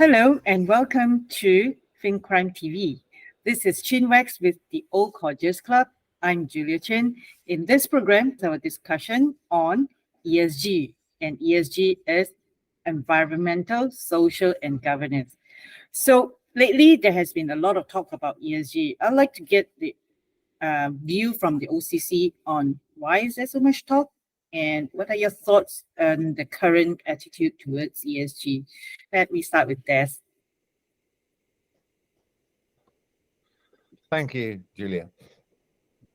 Hello and welcome to FinCrimeTV. This is Chinwags with the Old Codgers Club. I'm Julia Chin. In this program, it's our discussion on ESG, and ESG is environmental, social, and governance. So lately, there has been a lot of talk about ESG. I'd like to get the view from the OCC on why is there so much talk and what are your thoughts on the current attitude towards ESG? Let me start with Des. Thank you, Julia.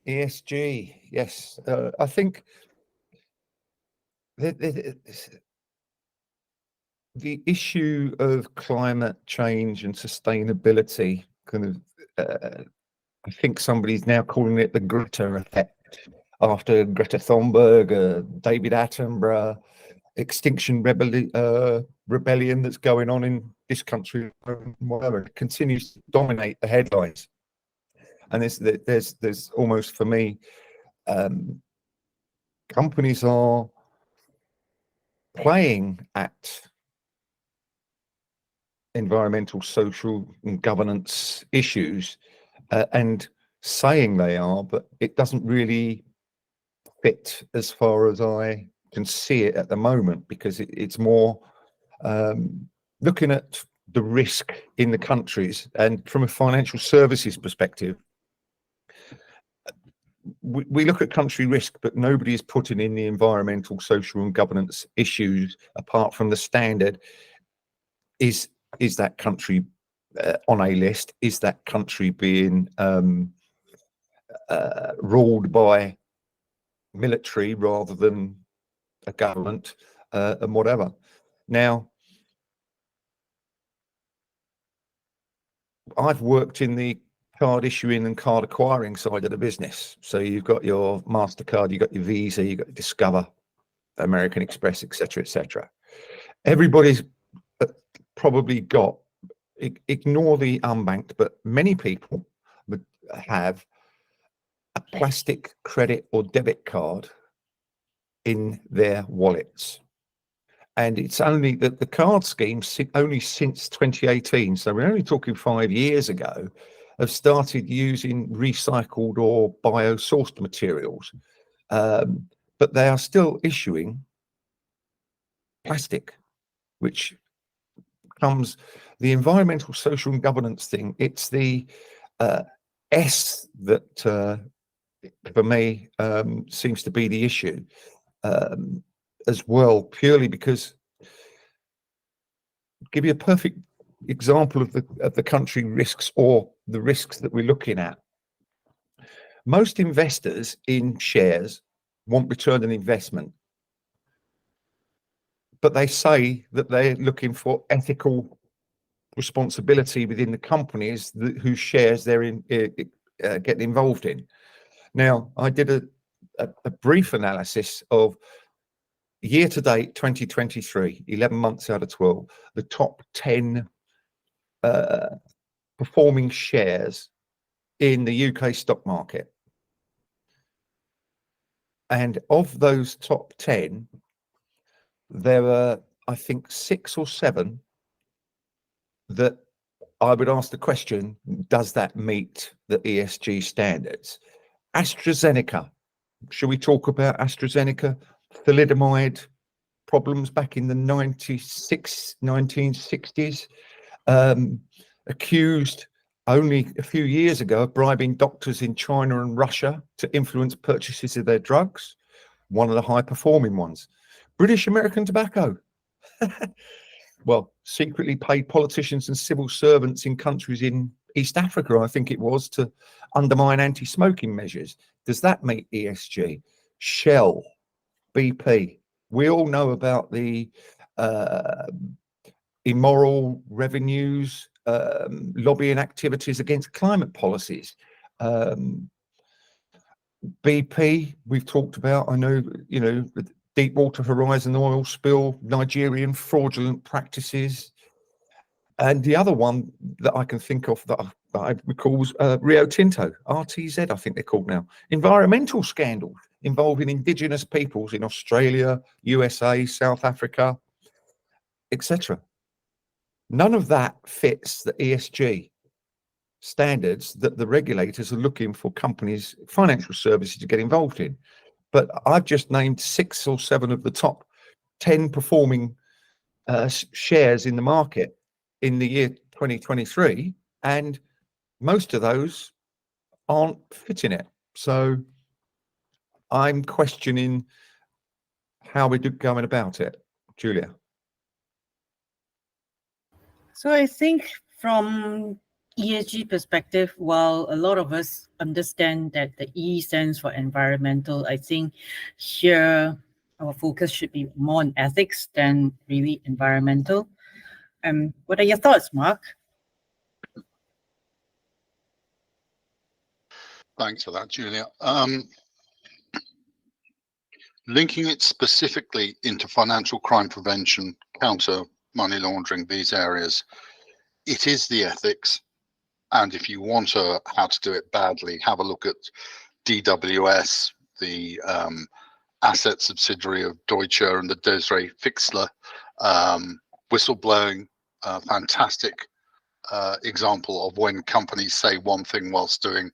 ESG, yes. I think the issue of climate change and sustainability I think somebody's now calling it the Greta effect after Greta Thunberg, David Attenborough, Extinction Rebellion that's going on in this country, whatever, it continues to dominate the headlines. And there's almost, for me, companies are playing at environmental, social, and governance issues and saying they are, but it doesn't really fit as far as I can see it at the moment, because it's more looking at the risk in the countries. And from a financial services perspective, we look at country risk, but nobody is putting in the environmental, social, and governance issues apart from the standard. Is that country on a list? Is that country being ruled by military rather than a government, and whatever? Now, I've worked in the card issuing and card acquiring side of the business. So you've got your MasterCard, you've got your Visa, you've got Discover, American Express, etc., etc. Everybody's probably got, ignore the unbanked, but many people would have a plastic credit or debit card in their wallets. And it's only that the card scheme only since 2018, so we're only talking 5 years ago, have started using recycled or bio-sourced materials, but they are still issuing plastic, which comes the environmental, social, and governance thing. It's the S that, for me, seems to be the issue as well, purely because, give you a perfect example of the country risks, or the risks that we're looking at. Most investors in shares want return on investment, but they say that they're looking for ethical responsibility within the companies whose shares they're getting involved in. Now, I did a brief analysis of year to date 2023, 11 months out of 12, the top 10 performing shares in the UK stock market. And of those top 10, there are, I think, 6 or 7 that I would ask the question, does that meet the ESG standards? AstraZeneca, should we talk about AstraZeneca? Thalidomide problems back in the 1960s, accused only a few years ago of bribing doctors in China and Russia to influence purchases of their drugs, one of the high performing ones. British American Tobacco, well, secretly paid politicians and civil servants in countries in East Africa, I think it was, to undermine anti-smoking measures. Does that meet ESG? Shell, BP, we all know about the immoral revenues, lobbying activities against climate policies. BP, we've talked about, I know, you know, the Deepwater Horizon oil spill, Nigerian fraudulent practices. And the other one that I can think of that I recall was Rio Tinto, RTZ, I think they're called now. Environmental scandals involving indigenous peoples in Australia, USA, South Africa, etc. None of that fits the ESG standards that the regulators are looking for companies, financial services, to get involved in. But I've just named 6 or 7 of the top 10 performing shares in the market in the year 2023, and most of those aren't fitting it. So I'm questioning how we're going about it. Julia? So I think from ESG perspective, while a lot of us understand that the E stands for environmental, I think here our focus should be more on ethics than really environmental. What are your thoughts, Mark? Thanks for that, Julia. Linking it specifically into financial crime prevention, counter money laundering, these areas, it is the ethics. And if you want how to do it badly, have a look at DWS, the asset subsidiary of Deutsche, and the Desiree Fixler whistleblowing, fantastic example of when companies say one thing whilst doing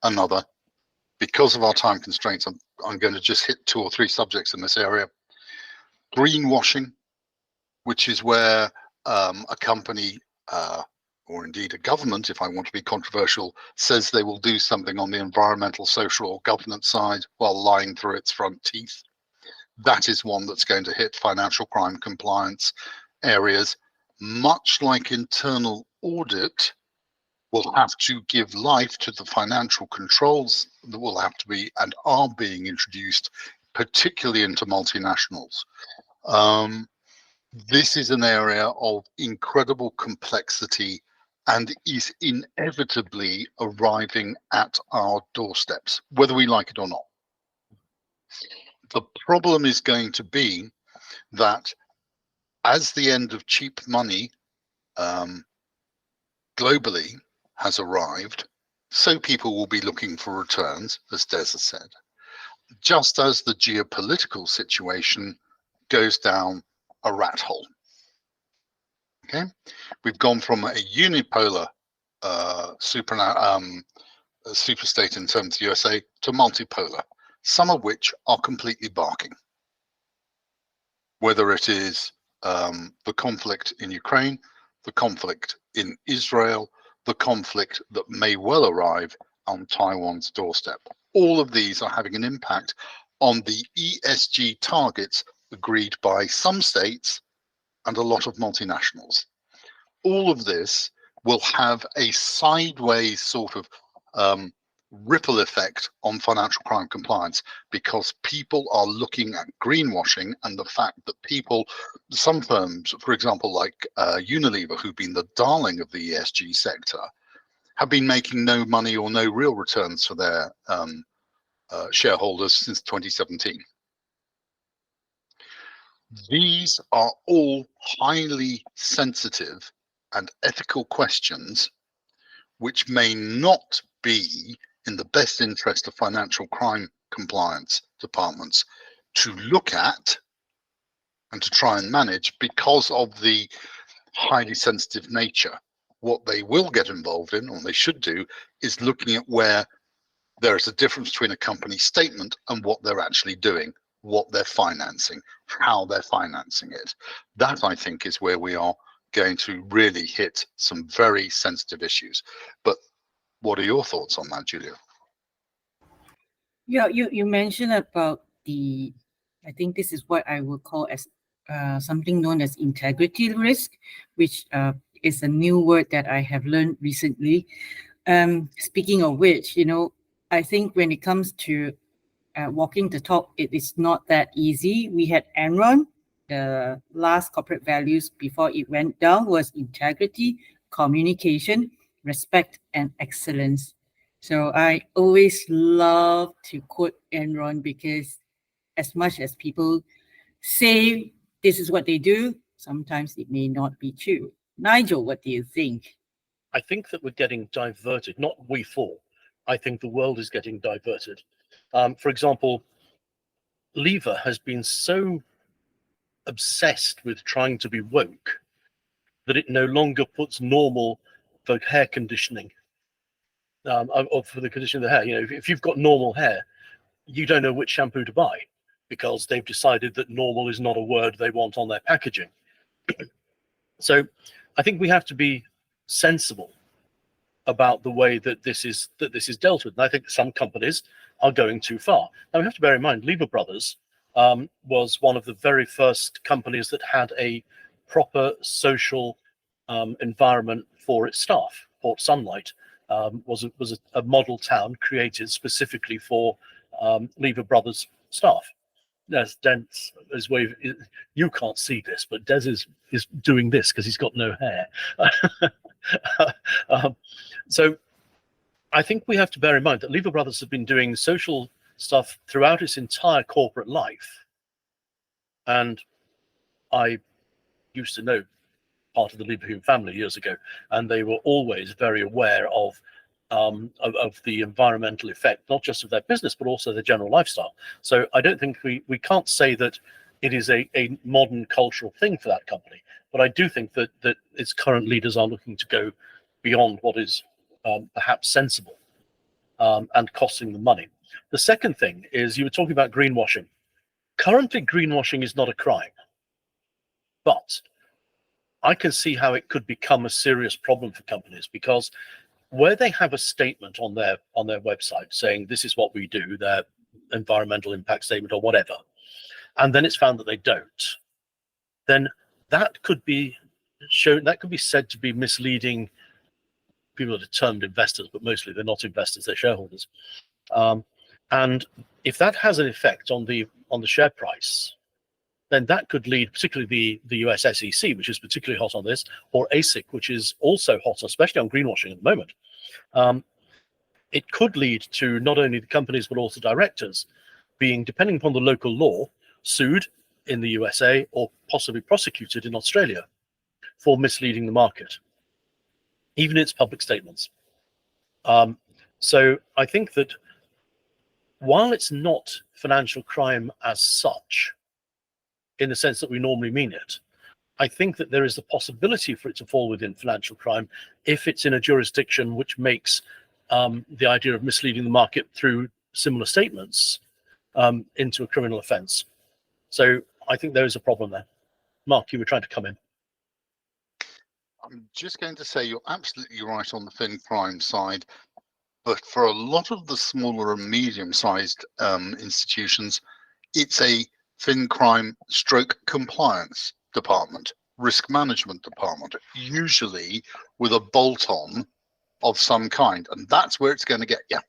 another. Because of our time constraints, I'm going to just hit 2 or 3 subjects in this area. Greenwashing, which is where a company or indeed a government, if I want to be controversial, says they will do something on the environmental, social, or governance side while lying through its front teeth. That is one that's going to hit financial crime compliance areas, much like internal audit will have to give life to the financial controls that will have to be and are being introduced, particularly into multinationals. This is an area of incredible complexity and is inevitably arriving at our doorsteps, whether we like it or not. The problem is going to be that as the end of cheap money globally has arrived, so people will be looking for returns, as Des has said, just as the geopolitical situation goes down a rat hole. Okay, we've gone from a unipolar superstate in terms of USA to multipolar, some of which are completely barking. Whether it is the conflict in Ukraine, the conflict in Israel, the conflict that may well arrive on Taiwan's doorstep. All of these are having an impact on the ESG targets agreed by some states and a lot of multinationals. All of this will have a sideways sort of ripple effect on financial crime compliance, because people are looking at greenwashing and the fact that people, some firms, for example, like Unilever, who've been the darling of the ESG sector, have been making no money or no real returns for their shareholders since 2017. These are all highly sensitive and ethical questions which may not be in the best interest of financial crime compliance departments to look at and to try and manage because of the highly sensitive nature. What they will get involved in, or they should do, is looking at where there is a difference between a company's statement and what they're actually doing, what they're financing, how they're financing it. That, I think, is where we are going to really hit some very sensitive issues. But what are your thoughts on that, Julia? Yeah, you mentioned about I think this is what I would call as something known as integrity risk, which is a new word that I have learned recently. Speaking of which, I think when it comes to walking the talk, it is not that easy. We had Enron. The last corporate values before it went down was integrity, communication, respect, and excellence. So I always love to quote Enron, because as much as people say this is what they do, sometimes it may not be true. Nigel, what do you think? I think that we're getting diverted, not we four. I think the world is getting diverted. For example, Lever has been so obsessed with trying to be woke that it no longer puts normal for hair conditioning, or for the condition of the hair. You know, if you've got normal hair, you don't know which shampoo to buy because they've decided that normal is not a word they want on their packaging. So I think we have to be sensible about the way that this is dealt with. And I think some companies are going too far. Now we have to bear in mind, Lever Brothers was one of the very first companies that had a proper social environment for its staff. Port Sunlight was a model town created specifically for Lever Brothers staff. Yes, Dent's is wave. You can't see this, but Des is doing this because he's got no hair. So I think we have to bear in mind that Lever Brothers have been doing social stuff throughout its entire corporate life. And I used to know part of the Leverhulme family years ago, and they were always very aware of the environmental effect, not just of their business, but also their general lifestyle. So I don't think we can't say that it is a modern cultural thing for that company, but I do think that its current leaders are looking to go beyond what is perhaps sensible and costing them money. The second thing is, you were talking about greenwashing. Currently, greenwashing is not a crime, but I can see how it could become a serious problem for companies, because where they have a statement on their website saying this is what we do, their environmental impact statement or whatever, and then it's found that they don't, then that could be shown, that could be said to be misleading people that are termed investors, but mostly they're not investors, they're shareholders. And if that has an effect on the share price, then that could lead, particularly the US SEC, which is particularly hot on this, or ASIC, which is also hot, especially on greenwashing at the moment. It could lead to not only the companies, but also directors being, depending upon the local law, sued in the USA or possibly prosecuted in Australia for misleading the market, even its public statements. So I think that while it's not financial crime as such, in the sense that we normally mean it, I think that there is the possibility for it to fall within financial crime if it's in a jurisdiction which makes the idea of misleading the market through similar statements into a criminal offence. So I think there is a problem there. Mark, you were trying to come in. I'm just going to say you're absolutely right on the FinCrime side, but for a lot of the smaller and medium-sized institutions, it's a FinCrime stroke compliance department, risk management department, usually with a bolt-on of some kind, and that's where it's going to get you.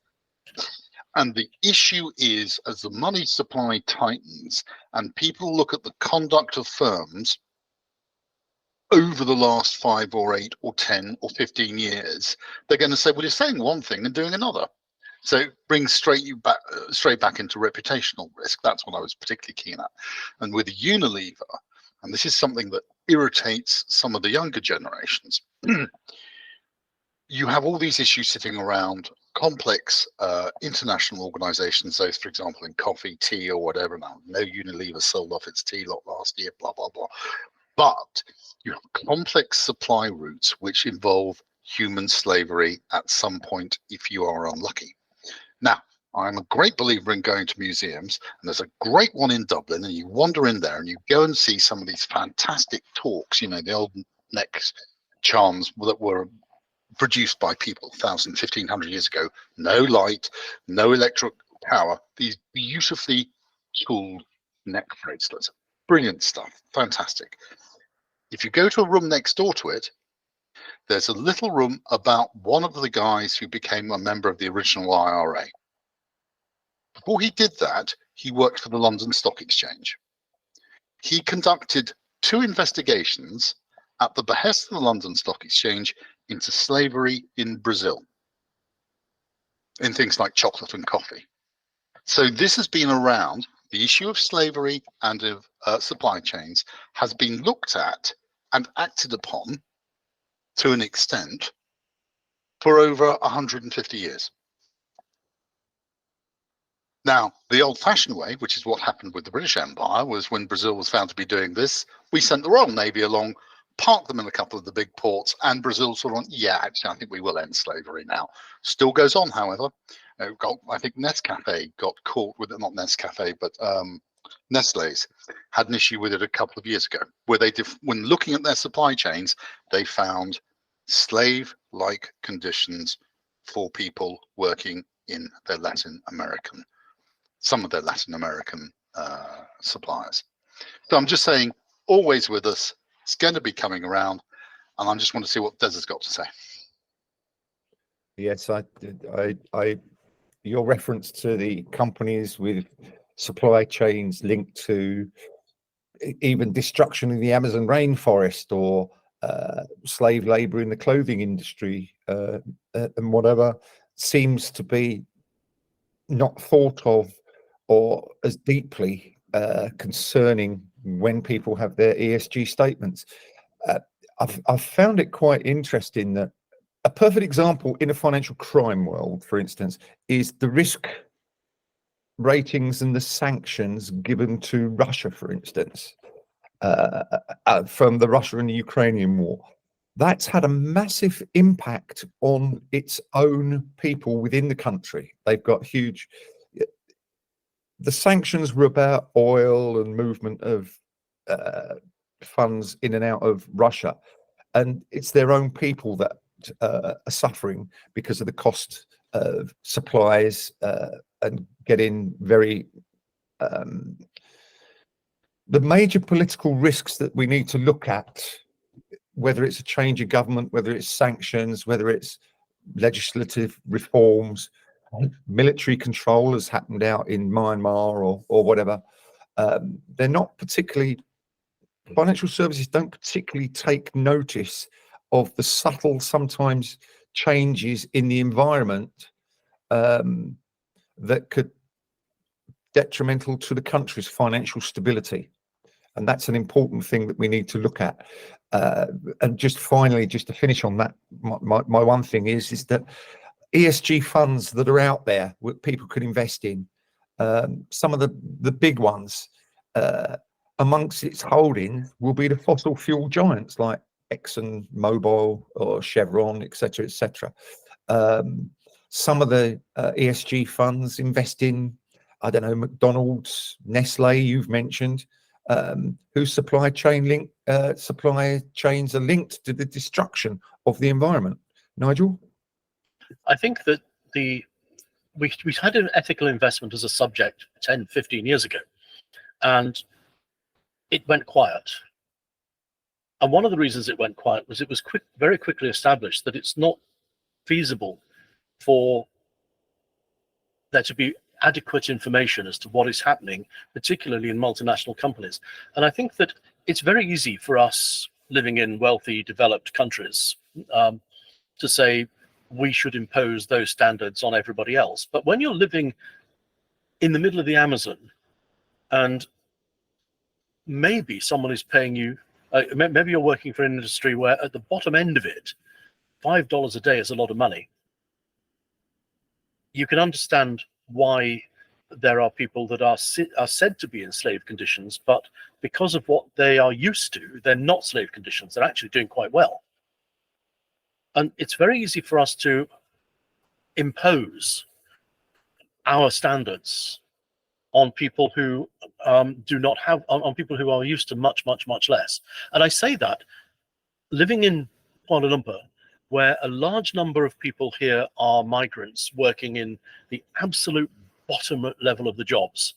And the issue is, as the money supply tightens and people look at the conduct of firms over the last 5 or 8 or 10 or 15 years, they're going to say, well, you're saying one thing and doing another. So it brings straight back into reputational risk. That's what I was particularly keen at. And with Unilever, and this is something that irritates some of the younger generations, you have all these issues sitting around complex international organizations, those, for example, in coffee, tea, or whatever. Now, no Unilever sold off its tea lot last year, blah, blah, blah. But you have complex supply routes which involve human slavery at some point if you are unlucky. Now, I'm a great believer in going to museums, and there's a great one in Dublin, and you wander in there and you go and see some of these fantastic talks, you know, the old neck charms that were produced by people 1,000, 1,500 years ago. No light, no electric power, these beautifully tooled neck bracelets. Brilliant stuff, fantastic. If you go to a room next door to it, there's a little room about one of the guys who became a member of the original IRA. Before he did that, he worked for the London Stock Exchange. He conducted 2 investigations at the behest of the London Stock Exchange into slavery in Brazil, in things like chocolate and coffee. So this has been around. The issue of slavery and of supply chains has been looked at and acted upon to an extent for over 150 years. Now, the old-fashioned way, which is what happened with the British Empire, was when Brazil was found to be doing this, we sent the Royal Navy along, parked them in a couple of the big ports, and Brazil sort of, yeah, actually, I think we will end slavery now. Still goes on, however. I think Nescafe got caught with it, not Nescafe, but Nestle's had an issue with it a couple of years ago, where when looking at their supply chains, they found slave-like conditions for people working in their some of their Latin American suppliers. So I'm just saying, always with us. It's going to be coming around, and I just want to see what Des has got to say. Yes, your reference to the companies with supply chains linked to even destruction in the Amazon rainforest, or slave labor in the clothing industry, and whatever, seems to be not thought of or as deeply concerning when people have their ESG statements. I've found it quite interesting that a perfect example in a financial crime world, for instance, is the risk ratings and the sanctions given to Russia, for instance, from the Russia and the Ukrainian war. That's had a massive impact on its own people within the country. They've got huge... The sanctions were about oil and movement of funds in and out of Russia, and it's their own people that are suffering because of the cost of supplies and getting very... the major political risks that we need to look at, whether it's a change of government, whether it's sanctions, whether it's legislative reforms, military control has happened out in Myanmar or whatever, they're not particularly... Financial services don't particularly take notice of the subtle, sometimes, changes in the environment that could detrimental to the country's financial stability. And that's an important thing that we need to look at. And just finally, just to finish on that, my one thing is that ESG funds that are out there, what people could invest in, some of the big ones, amongst its holdings will be the fossil fuel giants like Exxon Mobil or Chevron, etc., etc. Some of the ESG funds invest in, I don't know, McDonald's, Nestle, you've mentioned, whose supply chains are linked to the destruction of the environment. Nigel? I think that we had an ethical investment as a subject 10, 15 years ago, and it went quiet. And one of the reasons it went quiet was it was very quickly established that it's not feasible for there to be adequate information as to what is happening, particularly in multinational companies. And I think that it's very easy for us living in wealthy, developed countries to say we should impose those standards on everybody else. But when you're living in the middle of the Amazon, and maybe someone is paying you, maybe you're working for an industry where at the bottom end of it, $5 a day is a lot of money. You can understand why there are people that are said to be in slave conditions, but because of what they are used to, they're not slave conditions. They're actually doing quite well. And it's very easy for us to impose our standards on people who do not have, on people who are used to much, much, much less. And I say that living in Kuala Lumpur, where a large number of people here are migrants working in the absolute bottom level of the jobs,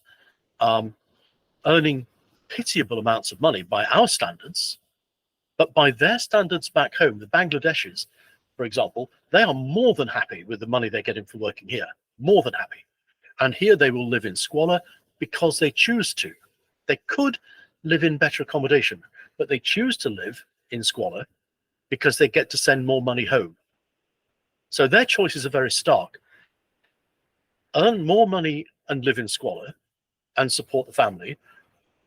earning pitiable amounts of money by our standards, but by their standards back home, the Bangladeshis, for example, they are more than happy with the money they're getting for working here, more than happy. And here they will live in squalor because they choose to. They could live in better accommodation, but they choose to live in squalor because they get to send more money home. So their choices are very stark. Earn more money and live in squalor and support the family,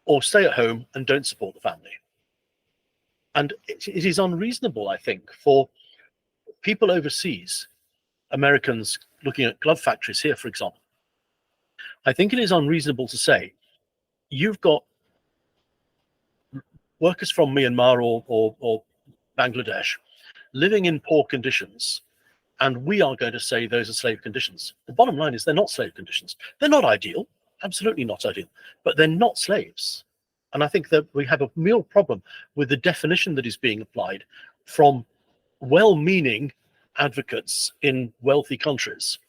or stay at home and don't support the family. And it is unreasonable, I think, for people overseas, Americans looking at glove factories here, for example. I think it is unreasonable to say, you've got workers from Myanmar or Bangladesh, living in poor conditions, and we are going to say those are slave conditions. The bottom line is they're not slave conditions. They're not ideal, absolutely not ideal, but they're not slaves. And I think that we have a real problem with the definition that is being applied from well-meaning advocates in wealthy countries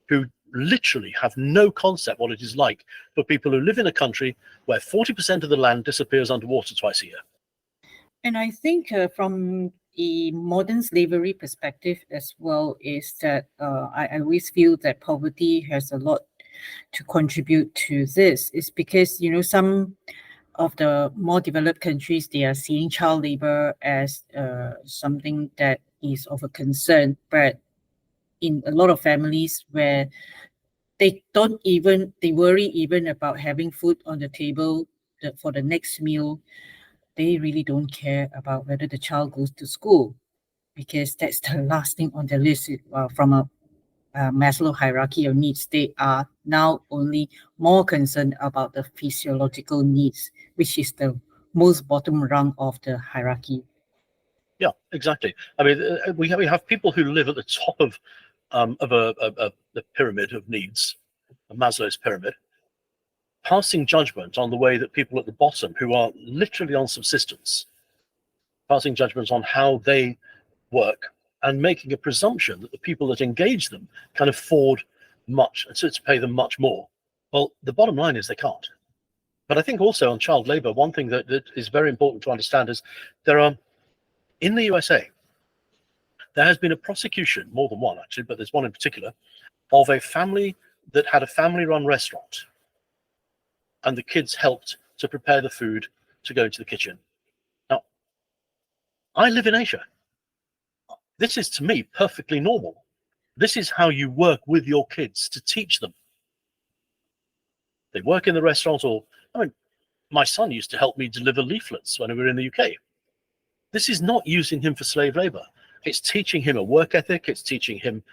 who literally have no concept what it is like for people who live in a country where 40% of the land disappears underwater twice a year. And I think from the modern slavery perspective as well is that I always feel that poverty has a lot to contribute to this. Is because, you know, some of the more developed countries, they are seeing child labor as something that is of a concern, but in a lot of families where they worry even about having food on the table for the next meal, they really don't care about whether the child goes to school, because that's the last thing on the list. From a Maslow hierarchy of needs, they are now only more concerned about the physiological needs, which is the most bottom rung of the hierarchy. Yeah, exactly. I mean, we have people who live at the top of the pyramid of needs, Maslow's pyramid, passing judgment on the way that people at the bottom, who are literally on subsistence, passing judgment on how they work and making a presumption that the people that engage them can afford much, and so to pay them much more. Well, the bottom line is they can't. But I think also on child labor, one thing that is very important to understand is there are, in the USA, there has been a prosecution, more than one actually, but there's one in particular, of a family that had a family-run restaurant, and the kids helped to prepare the food to go into the kitchen. Now, I live in Asia. This is, to me, perfectly normal. This is how you work with your kids to teach them. They work in the restaurant, or, I mean, my son used to help me deliver leaflets when we were in the UK. This is not using him for slave labor. It's teaching him a work ethic. It's teaching him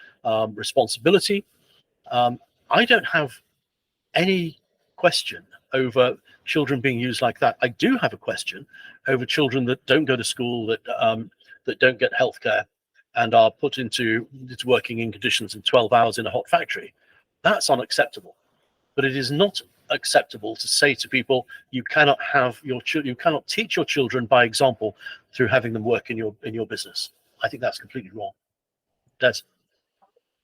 responsibility. I don't have any question over children being used like that. I do have a question over children that don't go to school, that don't get healthcare, and are put into working in conditions in 12 hours in a hot factory. That's unacceptable. But it is not acceptable to say to people, you cannot teach your children by example through having them work in your business. I think that's completely wrong.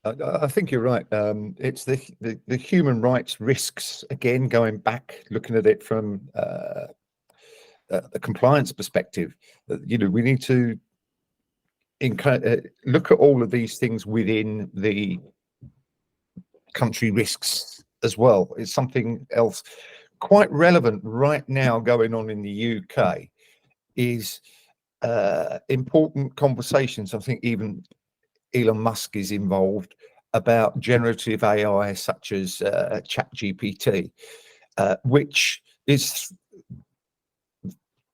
I think you're right. It's the human rights risks, again, going back, looking at it from a compliance perspective. You know, we need to look at all of these things within the country risks as well. It's something else quite relevant right now going on in the UK is important conversations. I think even Elon Musk is involved about generative AI such as ChatGPT, which is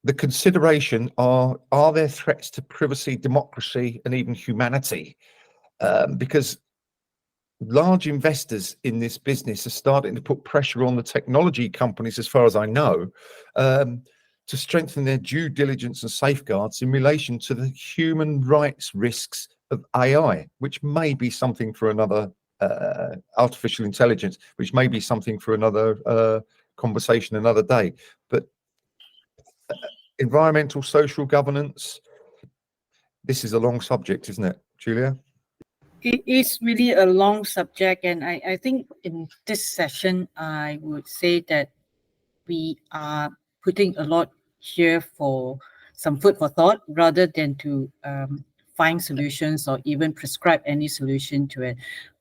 the consideration are there threats to privacy, democracy, and even humanity? Because large investors in this business are starting to put pressure on the technology companies, as far as I know, to strengthen their due diligence and safeguards in relation to the human rights risks of AI, which may be something for another artificial intelligence, which may be something for another conversation another day. But environmental, social governance, this is a long subject, isn't it, Julia? It is really a long subject, and I think in this session, I would say that we are putting a lot here for some food for thought rather than to find solutions or even prescribe any solution to it.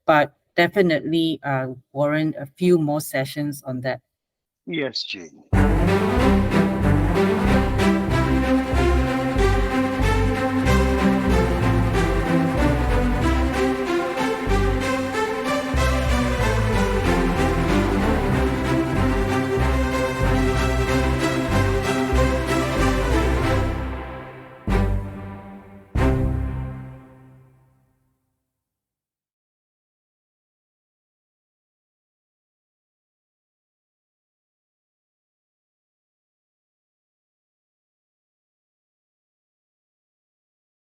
But definitely warrant a few more sessions on that. ESG.